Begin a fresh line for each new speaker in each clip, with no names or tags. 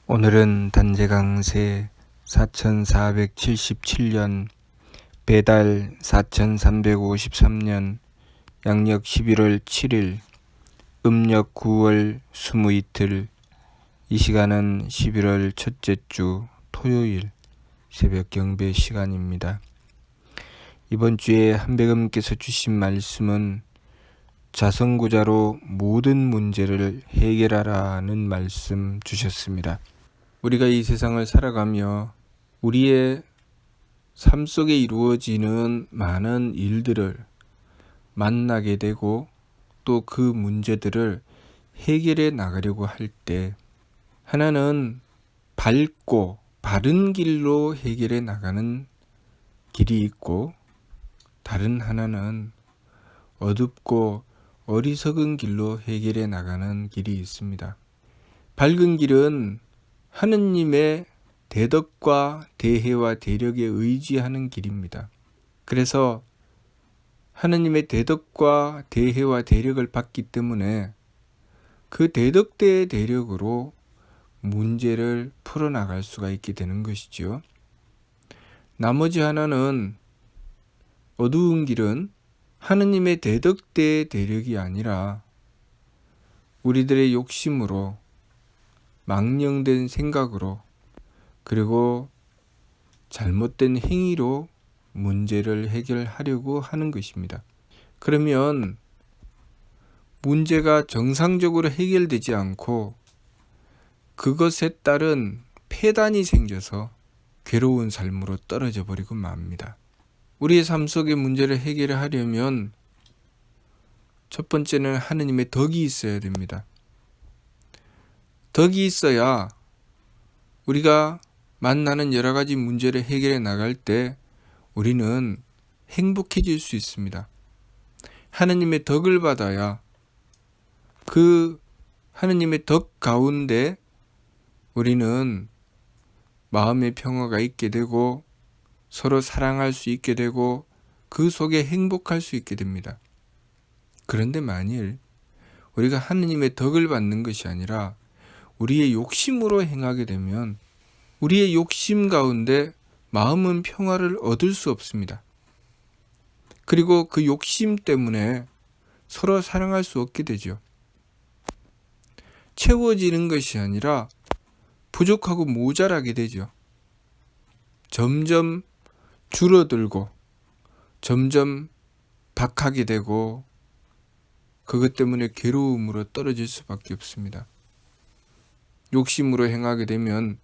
오늘은 단제강세 4477년 배달 4353년 양력 11월 7일 음력 9월 20이틀 이 시간은 11월 첫째 주 토요일 새벽 경배 시간입니다. 이번 주에 한백음께서 주신 말씀은 자성구자로 모든 문제를 해결하라는 말씀 주셨습니다. 우리가 이 세상을 살아가며 우리의 삶 속에 이루어지는 많은 일들을 만나게 되고 또 그 문제들을 해결해 나가려고 할 때 하나는 밝고 바른 길로 해결해 나가는 길이 있고 다른 하나는 어둡고 어리석은 길로 해결해 나가는 길이 있습니다. 밝은 길은 하느님의 대덕과 대혜와 대력에 의지하는 길입니다. 그래서 하느님의 대덕과 대혜와 대력을 받기 때문에 그 대덕대의 대력으로 문제를 풀어나갈 수가 있게 되는 것이죠. 나머지 하나는 어두운 길은 하느님의 대덕대의 대력이 아니라 우리들의 욕심으로 망령된 생각으로 그리고 잘못된 행위로 문제를 해결하려고 하는 것입니다. 그러면 문제가 정상적으로 해결되지 않고 그것에 따른 폐단이 생겨서 괴로운 삶으로 떨어져 버리고 맙니다. 우리의 삶 속의 문제를 해결하려면 첫 번째는 하느님의 덕이 있어야 됩니다. 덕이 있어야 우리가 만나는 여러 가지 문제를 해결해 나갈 때 우리는 행복해질 수 있습니다. 하느님의 덕을 받아야 그 하느님의 덕 가운데 우리는 마음의 평화가 있게 되고 서로 사랑할 수 있게 되고 그 속에 행복할 수 있게 됩니다. 그런데 만일 우리가 하느님의 덕을 받는 것이 아니라 우리의 욕심으로 행하게 되면 우리의 욕심 가운데 마음은 평화를 얻을 수 없습니다. 그리고 그 욕심 때문에 서로 사랑할 수 없게 되죠. 채워지는 것이 아니라 부족하고 모자라게 되죠. 점점 줄어들고 점점 박하게 되고 그것 때문에 괴로움으로 떨어질 수밖에 없습니다. 욕심으로 행하게 되면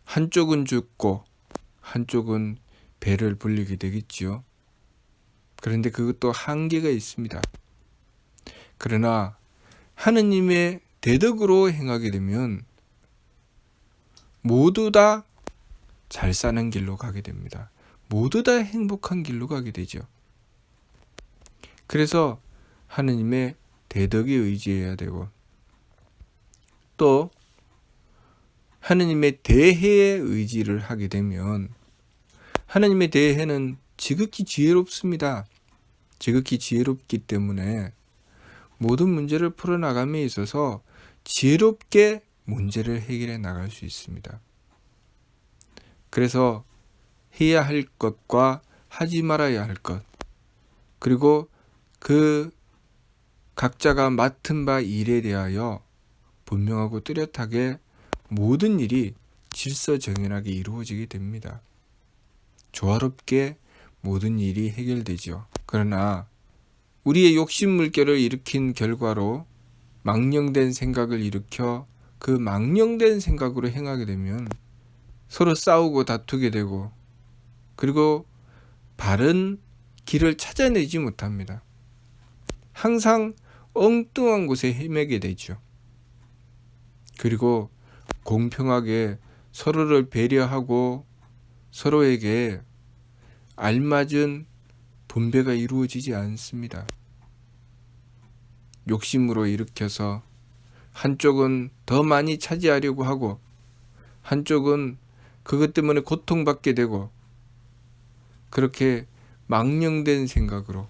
한쪽은 죽고 한쪽은 배를 불리게 되겠지요. 그런데 그것도 한계가 있습니다. 그러나 하느님의 대덕으로 행하게 되면 모두 다 잘 사는 길로 가게 됩니다. 모두 다 행복한 길로 가게 되죠. 그래서 하느님의 대덕에 의지해야 되고 또 하느님의 대혜에 의지를 하게 되면 하느님의 대혜는 지극히 지혜롭습니다. 지극히 지혜롭기 때문에 모든 문제를 풀어나감에 있어서 지혜롭게 문제를 해결해 나갈 수 있습니다. 그래서 해야 할 것과 하지 말아야 할 것 그리고 그 각자가 맡은 바 일에 대하여 분명하고 뚜렷하게 모든 일이 질서정연하게 이루어지게 됩니다. 조화롭게 모든 일이 해결되죠. 그러나 우리의 욕심 물결을 일으킨 결과로 망령된 생각을 일으켜 그 망령된 생각으로 행하게 되면 서로 싸우고 다투게 되고 그리고 바른 길을 찾아내지 못합니다. 항상 엉뚱한 곳에 헤매게 되죠. 그리고 공평하게 서로를 배려하고 서로에게 알맞은 분배가 이루어지지 않습니다. 욕심으로 일으켜서 한쪽은 더 많이 차지하려고 하고 한쪽은 그것 때문에 고통받게 되고 그렇게 망령된 생각으로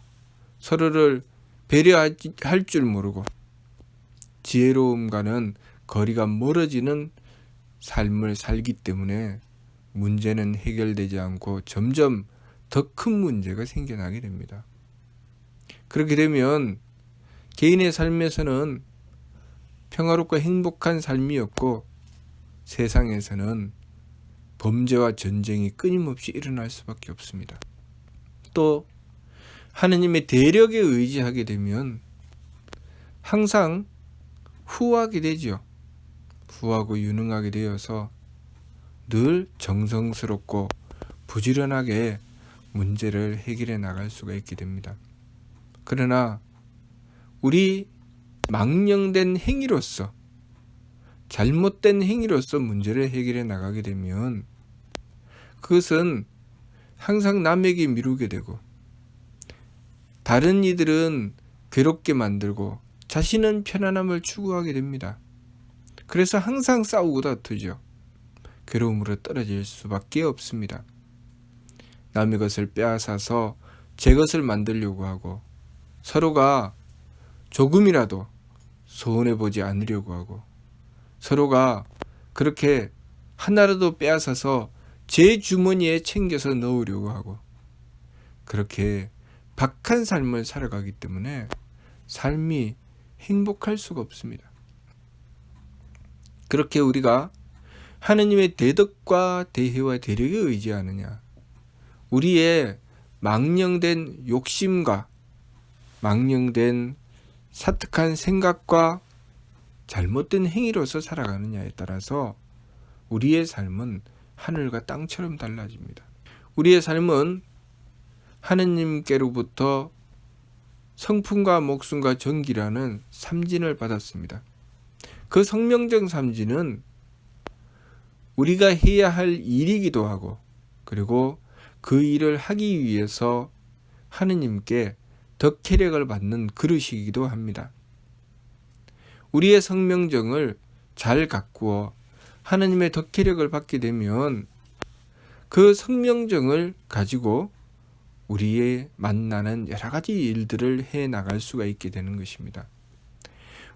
서로를 배려할 줄 모르고 지혜로움과는 거리가 멀어지는 삶을 살기 때문에 문제는 해결되지 않고 점점 더 큰 문제가 생겨나게 됩니다. 그렇게 되면 개인의 삶에서는 평화롭고 행복한 삶이었고 세상에서는 범죄와 전쟁이 끊임없이 일어날 수밖에 없습니다. 또 하느님의 대력에 의지하게 되면 항상 후하게 되죠. 후하고 유능하게 되어서 늘 정성스럽고 부지런하게 문제를 해결해 나갈 수가 있게 됩니다. 그러나 우리 망령된 행위로서, 잘못된 행위로서 문제를 해결해 나가게 되면 그것은 항상 남에게 미루게 되고 다른 이들은 괴롭게 만들고 자신은 편안함을 추구하게 됩니다. 그래서 항상 싸우고 다투죠. 괴로움으로 떨어질 수밖에 없습니다. 남의 것을 빼앗아서 제 것을 만들려고 하고 서로가 조금이라도 손해보지 않으려고 하고 서로가 그렇게 하나라도 빼앗아서 제 주머니에 챙겨서 넣으려고 하고 그렇게 박한 삶을 살아가기 때문에 삶이 행복할 수가 없습니다. 그렇게 우리가 하느님의 대덕과 대혜와 대력에 의지하느냐, 우리의 망령된 욕심과 망령된 사특한 생각과 잘못된 행위로서 살아가느냐에 따라서 우리의 삶은 하늘과 땅처럼 달라집니다. 우리의 삶은 하느님께로부터 성품과 목숨과 정기라는 삼진을 받았습니다. 그 성명적 삼진은 우리가 해야 할 일이기도 하고 그리고 그 일을 하기 위해서 하느님께 덕혜력을 받는 그릇이기도 합니다. 우리의 성명정을 잘 가꾸어 하느님의 덕혜력을 받게 되면 그 성명정을 가지고 우리의 만나는 여러 가지 일들을 해 나갈 수가 있게 되는 것입니다.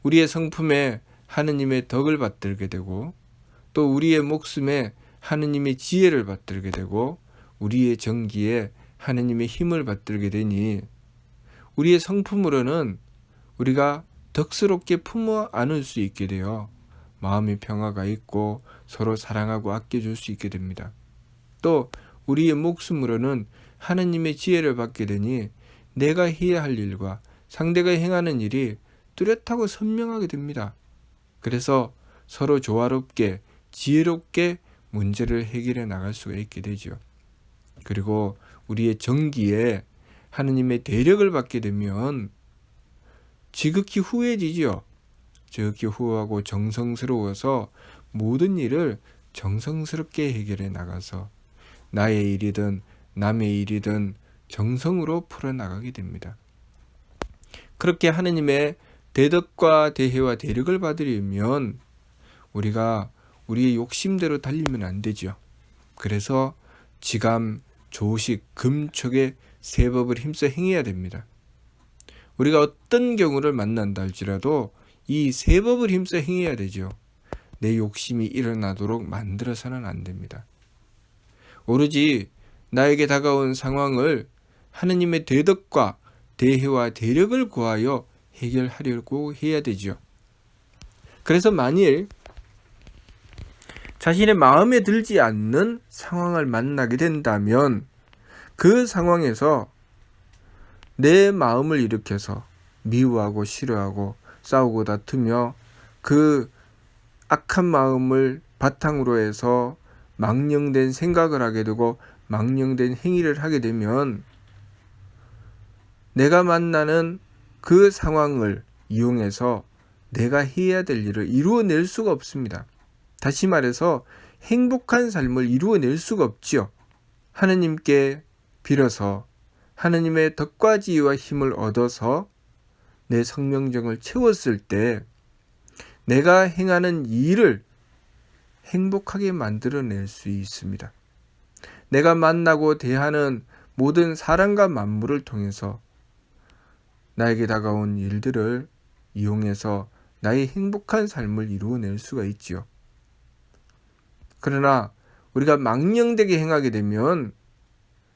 우리의 성품에 하느님의 덕을 받들게 되고 또 우리의 목숨에 하느님의 지혜를 받들게 되고 우리의 정기에 하느님의 힘을 받들게 되니 우리의 성품으로는 우리가 덕스럽게 품어 안을 수 있게 되어 마음의 평화가 있고 서로 사랑하고 아껴줄 수 있게 됩니다. 또 우리의 목숨으로는 하느님의 지혜를 받게 되니 내가 해야 할 일과 상대가 행하는 일이 뚜렷하고 선명하게 됩니다. 그래서 서로 조화롭게 지혜롭게 문제를 해결해 나갈 수가 있게 되죠. 그리고 우리의 정기에 하느님의 대력을 받게 되면 지극히 후해지죠. 지극히 후하고 정성스러워서 모든 일을 정성스럽게 해결해 나가서 나의 일이든 남의 일이든 정성으로 풀어나가게 됩니다. 그렇게 하느님의 대덕과 대혜와 대력을 받으려면 우리가 우리의 욕심대로 달리면 안 되죠. 그래서 지감, 조식, 금촉의 세 법을 힘써 행해야 됩니다. 우리가 어떤 경우를 만난다 할지라도 이 세 법을 힘써 행해야 되죠. 내 욕심이 일어나도록 만들어서는 안 됩니다. 오로지 나에게 다가온 상황을 하느님의 대덕과 대혜와 대력을 구하여 해결하려고 해야 되죠. 그래서 만일 자신의 마음에 들지 않는 상황을 만나게 된다면 그 상황에서 내 마음을 일으켜서 미워하고 싫어하고 싸우고 다투며 그 악한 마음을 바탕으로 해서 망령된 생각을 하게 되고 망령된 행위를 하게 되면 내가 만나는 그 상황을 이용해서 내가 해야 될 일을 이루어낼 수가 없습니다. 다시 말해서 행복한 삶을 이루어낼 수가 없지요. 하느님께 빌어서 하느님의 덕과 지혜와 힘을 얻어서 내 성명정을 채웠을 때 내가 행하는 일을 행복하게 만들어낼 수 있습니다. 내가 만나고 대하는 모든 사람과 만물을 통해서 나에게 다가온 일들을 이용해서 나의 행복한 삶을 이루어낼 수가 있지요. 그러나 우리가 망령되게 행하게 되면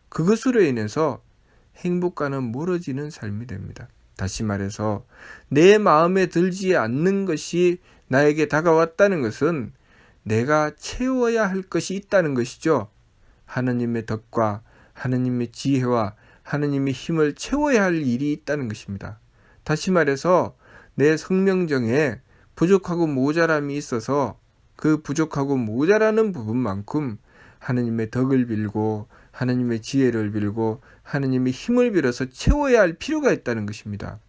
그것으로 인해서 행복과는 멀어지는 삶이 됩니다. 다시 말해서 내 마음에 들지 않는 것이 나에게 다가왔다는 것은 내가 채워야 할 것이 있다는 것이죠. 하느님의 덕과 하느님의 지혜와 하느님의 힘을 채워야 할 일이 있다는 것입니다. 다시 말해서 내 성명정에 부족하고 모자람이 있어서 그 부족하고 모자라는 부분만큼 하느님의 덕을 빌고 하느님의 지혜를 빌고 하느님의 힘을 빌어서 채워야 할 필요가 있다는 것입니다.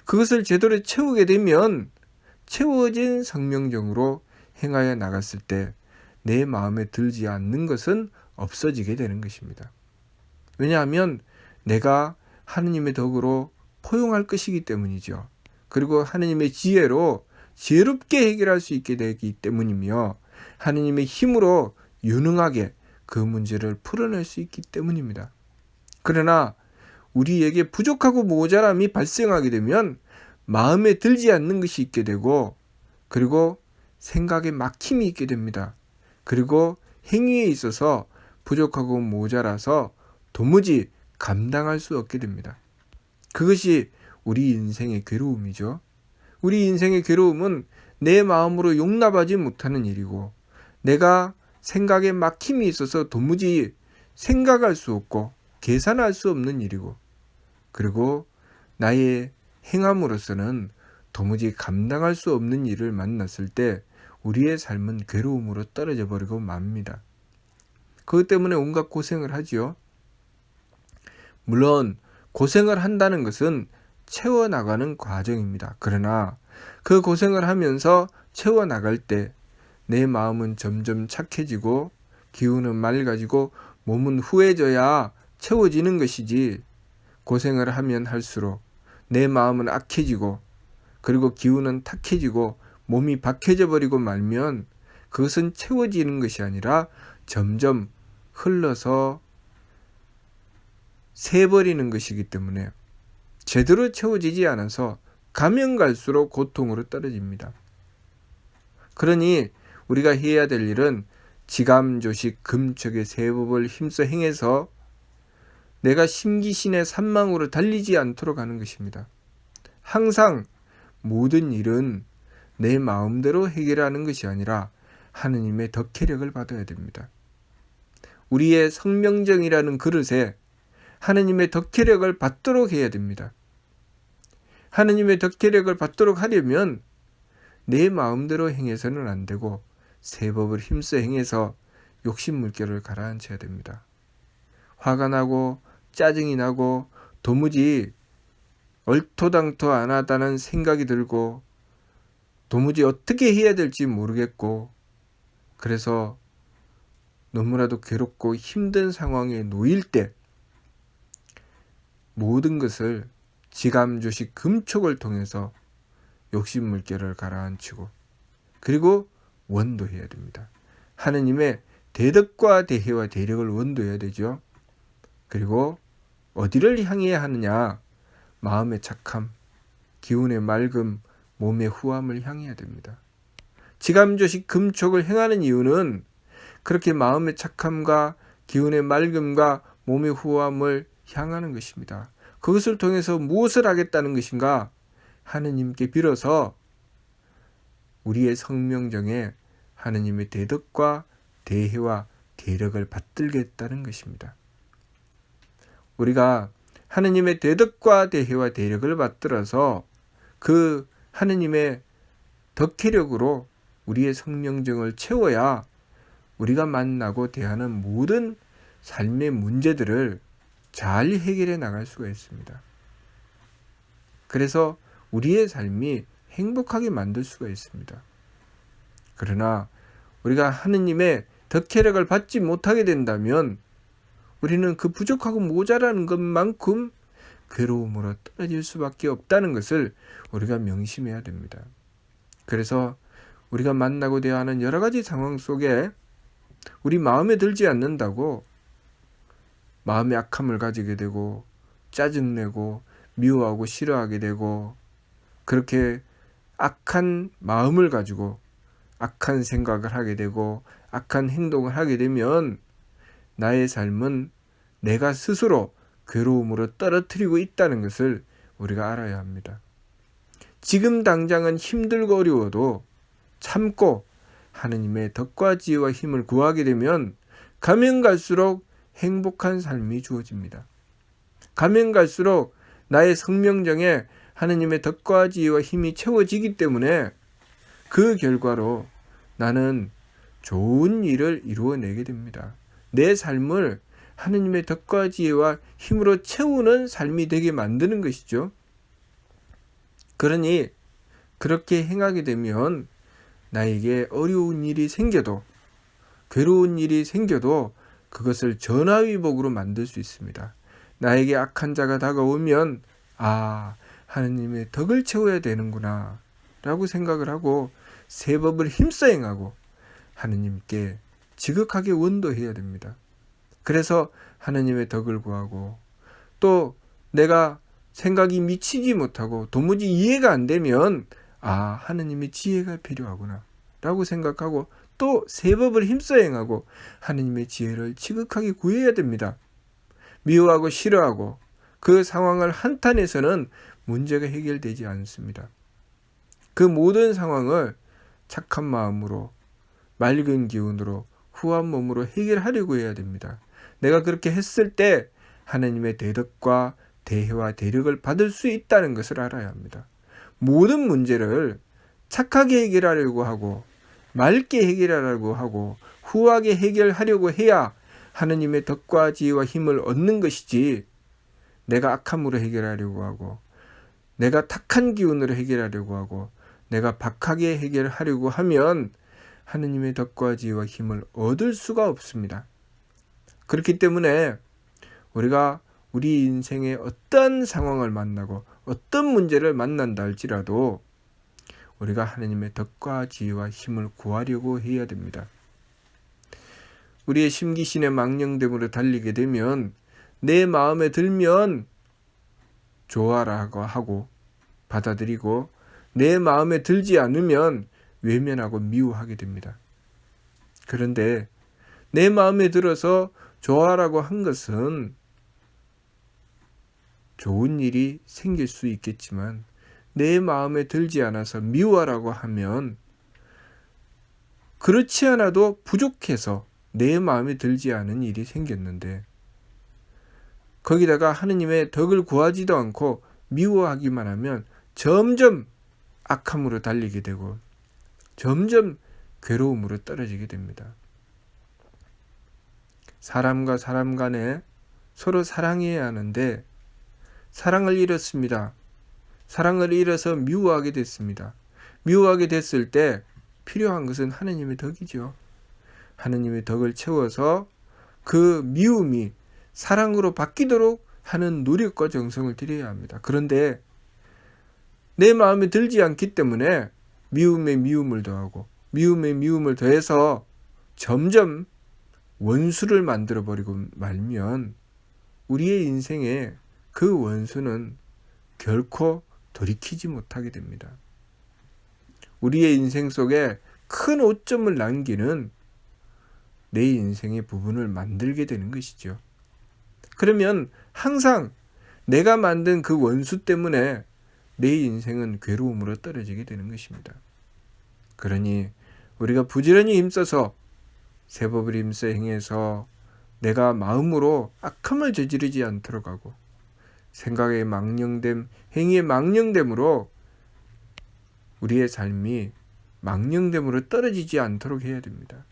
그것을 제대로 채우게 되면 채워진 성명정으로 행하여 나갔을 때 내 마음에 들지 않는 것은 없어지게 되는 것입니다. 왜냐하면 내가 하느님의 덕으로 포용할 것이기 때문이죠. 그리고 하느님의 지혜로 지혜롭게 해결할 수 있게 되기 때문이며 하느님의 힘으로 유능하게 그 문제를 풀어낼 수 있기 때문입니다. 그러나 우리에게 부족하고 모자람이 발생하게 되면 마음에 들지 않는 것이 있게 되고 그리고 생각에 막힘이 있게 됩니다. 그리고 행위에 있어서 부족하고 모자라서 도무지 감당할 수 없게 됩니다. 그것이 우리 인생의 괴로움이죠. 우리 인생의 괴로움은 내 마음으로 용납하지 못하는 일이고 내가 생각에 막힘이 있어서 도무지 생각할 수 없고 계산할 수 없는 일이고 그리고 나의 행함으로서는 도무지 감당할 수 없는 일을 만났을 때 우리의 삶은 괴로움으로 떨어져 버리고 맙니다. 그것 때문에 온갖 고생을 하지요. 물론 고생을 한다는 것은 채워나가는 과정입니다. 그러나 그 고생을 하면서 채워나갈 때 내 마음은 점점 착해지고 기운은 맑아지고 몸은 후해져야 채워지는 것이지 고생을 하면 할수록 내 마음은 악해지고 그리고 기운은 탁해지고 몸이 박해져 버리고 말면 그것은 채워지는 것이 아니라 점점 흘러서 새버리는 것이기 때문에 제대로 채워지지 않아서 가면 갈수록 고통으로 떨어집니다. 그러니 우리가 해야 될 일은 지감조식 금척의 세법을 힘써 행해서 내가 심기신의 산망으로 달리지 않도록 하는 것입니다. 항상 모든 일은 내 마음대로 해결하는 것이 아니라 하느님의 덕혜력을 받아야 됩니다. 우리의 성명정이라는 그릇에 하느님의 덕혜력을 받도록 해야 됩니다. 하느님의 덕혜력을 받도록 하려면 내 마음대로 행해서는 안 되고 세법을 힘써 행해서 욕심 물결을 가라앉혀야 됩니다. 화가 나고 짜증이 나고 도무지 얼토당토 안 하다는 생각이 들고 도무지 어떻게 해야 될지 모르겠고 그래서 너무나도 괴롭고 힘든 상황에 놓일 때 모든 것을 지감조식 금촉을 통해서 욕심 물결을 가라앉히고 그리고 원도해야 됩니다. 하느님의 대덕과 대혜와 대력을 원도해야 되죠. 그리고 어디를 향해야 하느냐? 마음의 착함, 기운의 맑음, 몸의 후함을 향해야 됩니다. 지감조식 금촉을 행하는 이유는 그렇게 마음의 착함과 기운의 맑음과 몸의 후함을 향하는 것입니다. 그것을 통해서 무엇을 하겠다는 것인가? 하느님께 빌어서 우리의 성명정에 하느님의 대덕과 대혜와 대력을 받들겠다는 것입니다. 우리가 하느님의 대덕과 대혜와 대력을 받들어서 그 하느님의 덕혜력으로 우리의 성명정을 채워야 우리가 만나고 대하는 모든 삶의 문제들을 잘 해결해 나갈 수가 있습니다. 그래서 우리의 삶이 행복하게 만들 수가 있습니다. 그러나 우리가 하느님의 덕혜력을 받지 못하게 된다면 우리는 그 부족하고 모자라는 것만큼 괴로움으로 떨어질 수밖에 없다는 것을 우리가 명심해야 됩니다. 그래서 우리가 만나고 대하는 여러 가지 상황 속에 우리 마음에 들지 않는다고 마음의 악함을 가지게 되고 짜증내고 미워하고 싫어하게 되고 그렇게 악한 마음을 가지고 악한 생각을 하게 되고 악한 행동을 하게 되면 나의 삶은 내가 스스로 괴로움으로 떨어뜨리고 있다는 것을 우리가 알아야 합니다. 지금 당장은 힘들고 어려워도 참고 하느님의 덕과 지혜와 힘을 구하게 되면 가면 갈수록 행복한 삶이 주어집니다. 가면 갈수록 나의 성명정에 하느님의 덕과 지혜와 힘이 채워지기 때문에 그 결과로 나는 좋은 일을 이루어내게 됩니다. 내 삶을 하느님의 덕과 지혜와 힘으로 채우는 삶이 되게 만드는 것이죠. 그러니 그렇게 행하게 되면 나에게 어려운 일이 생겨도 괴로운 일이 생겨도 그것을 전화위복으로 만들 수 있습니다. 나에게 악한 자가 다가오면 하느님의 덕을 채워야 되는구나 라고 생각을 하고 새 법을 힘써 행하고 하느님께 지극하게 원도해야 됩니다. 그래서 하느님의 덕을 구하고 또 내가 생각이 미치지 못하고 도무지 이해가 안 되면 하느님의 지혜가 필요하구나 라고 생각하고 또 새 법을 힘써 행하고 하느님의 지혜를 지극하게 구해야 됩니다. 미워하고 싫어하고 그 상황을 한탄해서는 문제가 해결되지 않습니다. 그 모든 상황을 착한 마음으로 맑은 기운으로 후한 몸으로 해결하려고 해야 됩니다. 내가 그렇게 했을 때 하나님의 대덕과 대혜와 대력을 받을 수 있다는 것을 알아야 합니다. 모든 문제를 착하게 해결하려고 하고 맑게 해결하려고 하고 후하게 해결하려고 해야 하느님의 덕과 지혜와 힘을 얻는 것이지 내가 악함으로 해결하려고 하고 내가 탁한 기운으로 해결하려고 하고 내가 박하게 해결하려고 하면 하느님의 덕과 지혜와 힘을 얻을 수가 없습니다. 그렇기 때문에 우리가 우리 인생에 어떤 상황을 만나고 어떤 문제를 만난다 할지라도 우리가 하느님의 덕과 지혜와 힘을 구하려고 해야 됩니다. 우리의 심기신의 망령됨으로 달리게 되면 내 마음에 들면 좋아라고 하고 받아들이고 내 마음에 들지 않으면 외면하고 미워하게 됩니다. 그런데 내 마음에 들어서 좋아라고 한 것은 좋은 일이 생길 수 있겠지만 내 마음에 들지 않아서 미워라고 하면 그렇지 않아도 부족해서 내 마음에 들지 않은 일이 생겼는데 거기다가 하느님의 덕을 구하지도 않고 미워하기만 하면 점점 악함으로 달리게 되고 점점 괴로움으로 떨어지게 됩니다. 사람과 사람 간에 서로 사랑해야 하는데 사랑을 잃었습니다. 사랑을 잃어서 미워하게 됐습니다. 미워하게 됐을 때 필요한 것은 하느님의 덕이죠. 하느님의 덕을 채워서 그 미움이 사랑으로 바뀌도록 하는 노력과 정성을 들여야 합니다. 그런데 내 마음에 들지 않기 때문에 미움에 미움을 더하고 미움에 미움을 더해서 점점 원수를 만들어버리고 말면 우리의 인생에 그 원수는 결코 돌이키지 못하게 됩니다. 우리의 인생 속에 큰 오점을 남기는 내 인생의 부분을 만들게 되는 것이죠. 그러면 항상 내가 만든 그 원수 때문에 내 인생은 괴로움으로 떨어지게 되는 것입니다. 그러니 우리가 부지런히 힘써서 새 법을 힘써 행해서 내가 마음으로 악함을 저지르지 않도록 하고 생각의 망령됨, 행위의 망령됨으로 우리의 삶이 망령됨으로 떨어지지 않도록 해야 됩니다.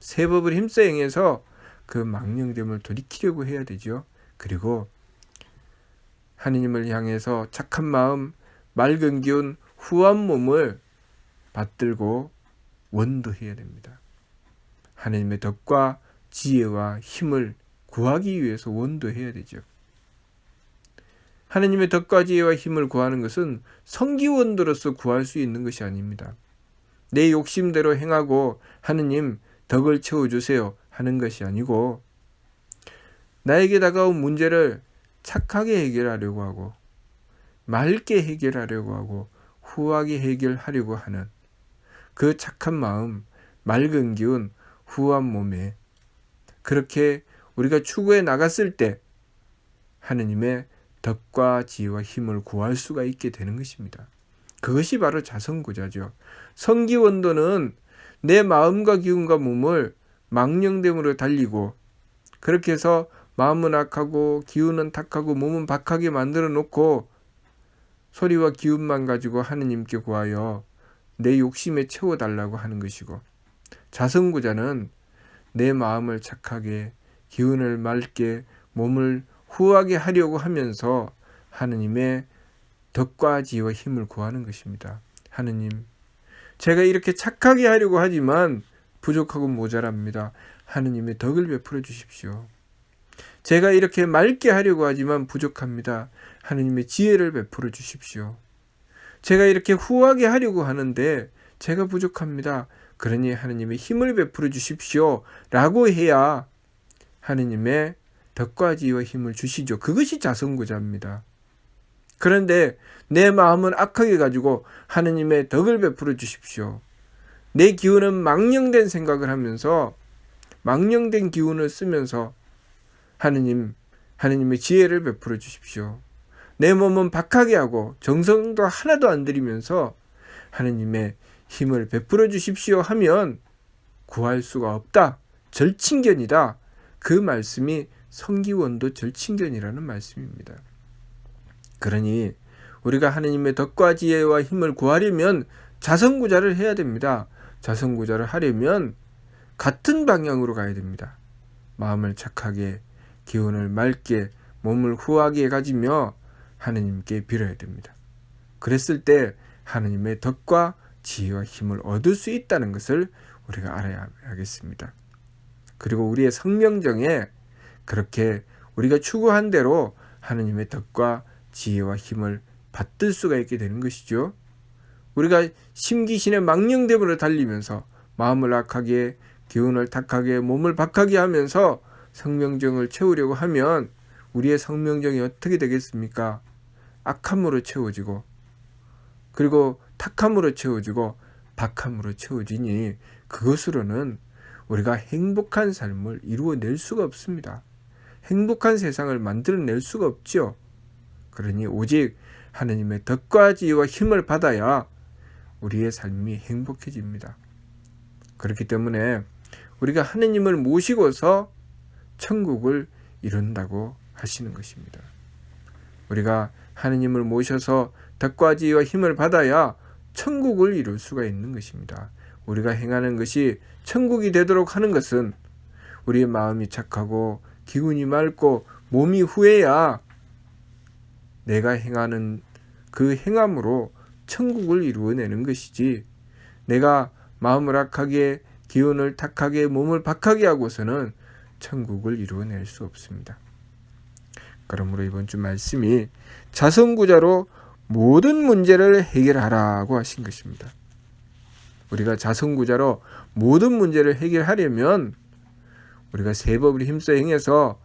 새 법을 힘써 행해서 그 망령됨을 돌이키려고 해야 되죠. 그리고 하느님을 향해서 착한 마음, 맑은 기운, 후한 몸을 받들고 원도해야 됩니다. 하느님의 덕과 지혜와 힘을 구하기 위해서 원도해야 되죠. 하느님의 덕과 지혜와 힘을 구하는 것은 성기원도로서 구할 수 있는 것이 아닙니다. 내 욕심대로 행하고 하느님 덕을 채워주세요 하는 것이 아니고 나에게 다가온 문제를 착하게 해결하려고 하고 맑게 해결하려고 하고 후하게 해결하려고 하는 그 착한 마음, 맑은 기운, 후한 몸에 그렇게 우리가 추구해 나갔을 때 하느님의 덕과 지혜와 힘을 구할 수가 있게 되는 것입니다. 그것이 바로 자성구자죠. 성기원도는 내 마음과 기운과 몸을 망령됨으로 달리고 그렇게 해서 마음은 악하고 기운은 탁하고 몸은 박하게 만들어 놓고 소리와 기운만 가지고 하느님께 구하여 내 욕심에 채워달라고 하는 것이고, 자성구자는 내 마음을 착하게 기운을 맑게 몸을 후하게 하려고 하면서 하느님의 덕과 지혜와 힘을 구하는 것입니다. 하느님, 제가 이렇게 착하게 하려고 하지만 부족하고 모자랍니다. 하느님의 덕을 베풀어 주십시오. 제가 이렇게 맑게 하려고 하지만 부족합니다. 하느님의 지혜를 베풀어 주십시오. 제가 이렇게 후하게 하려고 하는데 제가 부족합니다. 그러니 하느님의 힘을 베풀어 주십시오. 라고 해야 하느님의 덕과 지혜와 힘을 주시죠. 그것이 자성구자입니다. 그런데 내 마음은 악하게 가지고 하느님의 덕을 베풀어 주십시오. 내 기운은 망령된 생각을 하면서 망령된 기운을 쓰면서 하느님의 지혜를 베풀어 주십시오. 내 몸은 박하게 하고 정성도 하나도 안 들이면서 하느님의 힘을 베풀어 주십시오 하면 구할 수가 없다. 절친견이다. 그 말씀이 성기원도 절친견이라는 말씀입니다. 그러니 우리가 하느님의 덕과 지혜와 힘을 구하려면 자성구자를 해야 됩니다. 자성구자를 하려면 같은 방향으로 가야 됩니다. 마음을 착하게, 기운을 맑게, 몸을 후하게 가지며 하느님께 빌어야 됩니다. 그랬을 때 하느님의 덕과 지혜와 힘을 얻을 수 있다는 것을 우리가 알아야 하겠습니다. 그리고 우리의 성명정에 그렇게 우리가 추구한 대로 하느님의 덕과 지혜와 힘을 받들 수가 있게 되는 것이죠. 우리가 심기신의 망령됨으로 달리면서 마음을 악하게, 기운을 탁하게, 몸을 박하게 하면서 성명정을 채우려고 하면 우리의 성명정이 어떻게 되겠습니까? 악함으로 채워지고, 그리고 탁함으로 채워지고 박함으로 채워지니 그것으로는 우리가 행복한 삶을 이루어낼 수가 없습니다. 행복한 세상을 만들어낼 수가 없죠. 그러니 오직 하느님의 덕과 지혜와 힘을 받아야 우리의 삶이 행복해집니다. 그렇기 때문에 우리가 하느님을 모시고서 천국을 이룬다고 하시는 것입니다. 우리가 하느님을 모셔서 덕과 지혜와 힘을 받아야 천국을 이룰 수가 있는 것입니다. 우리가 행하는 것이 천국이 되도록 하는 것은 우리의 마음이 착하고 기운이 맑고 몸이 후해야 내가 행하는 그 행함으로 천국을 이루어내는 것이지, 내가 마음을 악하게, 기운을 탁하게, 몸을 박하게 하고서는 천국을 이루어낼 수 없습니다. 그러므로 이번 주 말씀이 자성구자로 모든 문제를 해결하라고 하신 것입니다. 우리가 자성구자로 모든 문제를 해결하려면 우리가 세 법을 힘써 행해서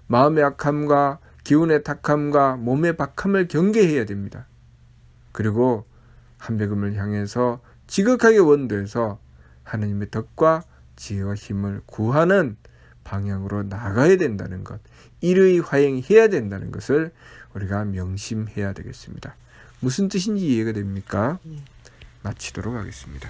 마음의 악함과 기운의 탁함과 몸의 박함을 경계해야 됩니다. 그리고 한백음을 향해서 지극하게 원도해서 하느님의 덕과 지혜와 힘을 구하는 방향으로 나가야 된다는 것, 일의 화행해야 된다는 것을 우리가 명심해야 되겠습니다. 무슨 뜻인지 이해가 됩니까? 마치도록 하겠습니다.